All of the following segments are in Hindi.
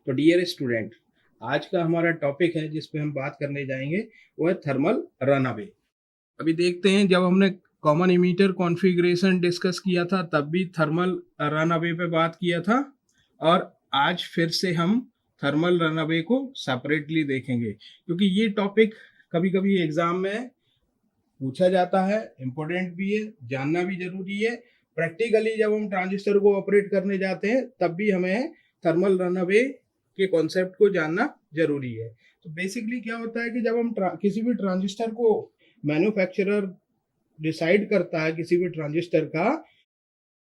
तो डियर स्टूडेंट, आज का हमारा टॉपिक है जिस पे हम बात करने जाएंगे वो है थर्मल रनअवे। अभी देखते हैं, जब हमने कॉमन इमीटर कॉन्फ़िगरेशन डिस्कस किया था तब भी थर्मल रनअवे पे बात किया था, और आज फिर से हम थर्मल रनअवे को सेपरेटली देखेंगे क्योंकि ये टॉपिक कभी कभी एग्जाम में पूछा जाता है, इम्पोर्टेंट भी है, जानना भी जरूरी है। प्रैक्टिकली जब हम ट्रांजिस्टर को ऑपरेट करने जाते हैं तब भी हमें थर्मल रनअवे के कॉन्सेप्ट को जानना जरूरी है। तो बेसिकली क्या होता है कि जब हम किसी भी ट्रांजिस्टर को मैन्युफैक्चरर डिसाइड करता है, किसी भी ट्रांजिस्टर का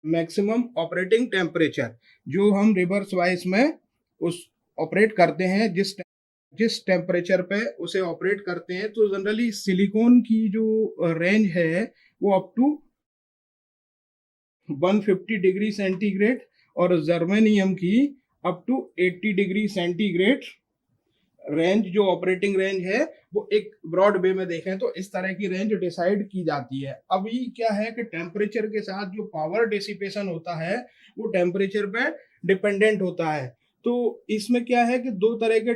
मैक्सिमम ऑपरेटिंग टेम्परेचर जो हम रिवर्स वाइज में उस ऑपरेट करते हैं, जिस टेम्परेचर पे उसे ऑपरेट करते हैं, तो जनरली सिलिकॉन की जो रेंज है वो अप टू 150 डिग्री सेंटीग्रेड और जर्मेनियम की up to 80 degree centigrade range, जो ऑपरेटिंग रेंज है वो एक ब्रॉड वे में देखें तो इस तरह की रेंज डिसाइड की जाती है। अभी क्या है कि टेम्परेचर के साथ जो पावर डिसिपेशन होता है वो टेम्परेचर पे डिपेंडेंट होता है। तो इसमें क्या है कि दो तरह के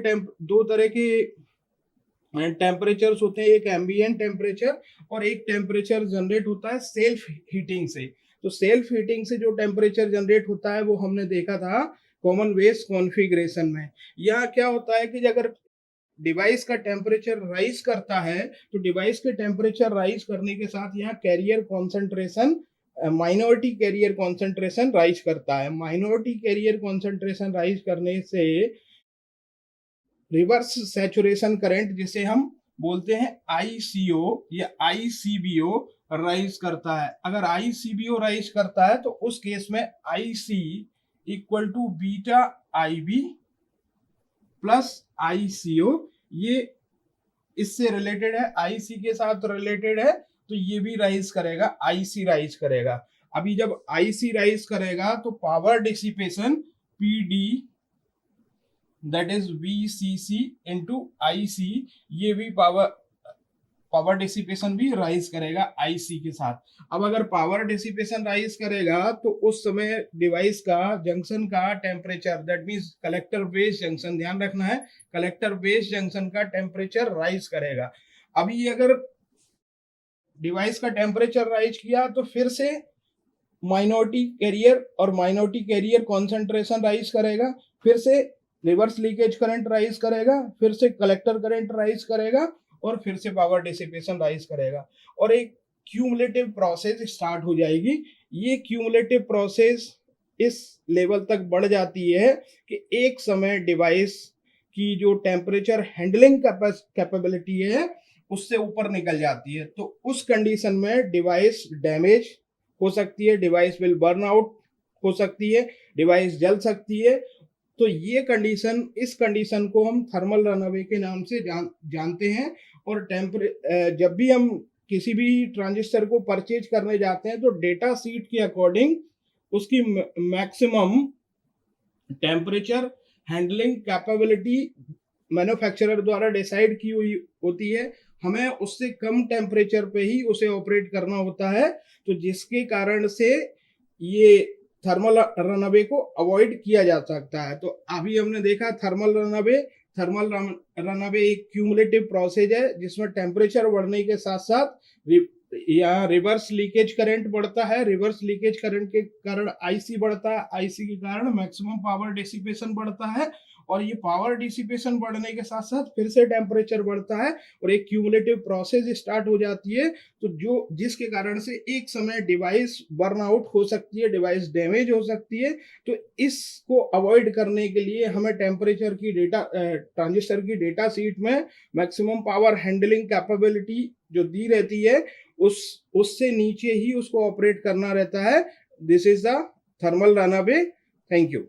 टेम्परेचर्स होते हैं, एक एम्बिएंट टेम्परेचर और एक टेम्परेचर जनरेट होता है सेल्फ हीटिंग से। तो सेल्फ हीटिंग से जो टेम्परेचर जनरेट होता है वो हमने देखा था कॉमन बेस कॉन्फ़िगरेशन में। यहाँ क्या होता है कि अगर डिवाइस का टेम्परेचर राइज करता है तो डिवाइस के टेम्परेचर राइज करने के साथ यहाँ carrier concentration, minority carrier concentration rise करता है। माइनॉरिटी कैरियर कॉन्सेंट्रेशन राइज करने से रिवर्स सैचुरेशन करंट, जिसे हम बोलते हैं आईसीओ या आईसीबीओ, राइज करता है। अगर आईसीबीओ राइज करता है तो उस केस में IC equal to beta IB plus ICO, ये इससे रिलेटेड है, आईसी के साथ रिलेटेड है, तो ये भी राइज करेगा, आईसी राइज करेगा। अभी जब आईसी राइज करेगा तो power dissipation PD, that is VCC into IC, ये भी पावर डिसिपेशन भी राइज करेगा IC के साथ। अब अगर पावर डिसिपेशन राइज करेगा तो उस समय डिवाइस का जंक्शन का temperature, that means collector base junction, ध्यान रखना है, कलेक्टर बेस जंक्शन का टेम्परेचर राइज करेगा। अभी अगर डिवाइस का टेम्परेचर राइज किया तो फिर से माइनॉरिटी कैरियर और माइनॉरिटी कैरियर कॉन्सेंट्रेशन राइज करेगा, फिर से रिवर्स लीकेज करंट राइज करेगा, फिर से कलेक्टर करंट राइज करेगा और फिर से पावर डिसिपेशन राइज करेगा, और एक क्यूमुलेटिव प्रोसेस स्टार्ट हो जाएगी। ये क्यूमुलेटिव प्रोसेस इस लेवल तक बढ़ जाती है कि एक समय डिवाइस की जो टेम्परेचर हैंडलिंग कैपेबिलिटी है उससे ऊपर निकल जाती है। तो उस कंडीशन में डिवाइस डैमेज हो सकती है, डिवाइस विल बर्न आउट हो सकती है, डिवाइस जल सकती है। तो ये कंडीशन, इस कंडीशन को हम थर्मल रनअवे के नाम से जानते हैं। और जब भी हम किसी भी ट्रांजिस्टर को परचेज करने जाते हैं तो डेटा सीट के अकॉर्डिंग उसकी maximum temperature handling capability manufacturer द्वारा डिसाइड की हुई होती है। हमें उससे कम टेम्परेचर पे ही उसे ऑपरेट करना होता है, तो जिसके कारण से ये थर्मल रनअवे को अवॉइड किया जा सकता है। तो अभी हमने देखा थर्मल रनअवे एक क्यूमुलेटिव प्रोसेस है जिसमें टेम्परेचर बढ़ने के साथ साथ यहाँ रिवर्स लीकेज करंट बढ़ता है, रिवर्स लीकेज करंट के कारण आईसी बढ़ता है, आईसी के कारण मैक्सिमम पावर डिसिपेशन बढ़ता है, और ये पावर डिसिपेशन बढ़ने के साथ साथ फिर से टेम्परेचर बढ़ता है और एक क्यूमुलेटिव प्रोसेस स्टार्ट हो जाती है। तो जिसके कारण से एक समय डिवाइस बर्न आउट हो सकती है, डिवाइस डैमेज हो सकती है। तो इसको अवॉइड करने के लिए हमें टेम्परेचर की डेटा, ट्रांजिस्टर की डेटा सीट में मैक्सिमम पावर हैंडलिंग कैपेबिलिटी जो दी रहती है उससे नीचे ही उसको ऑपरेट करना रहता है। This is the thermal runaway. Thank you.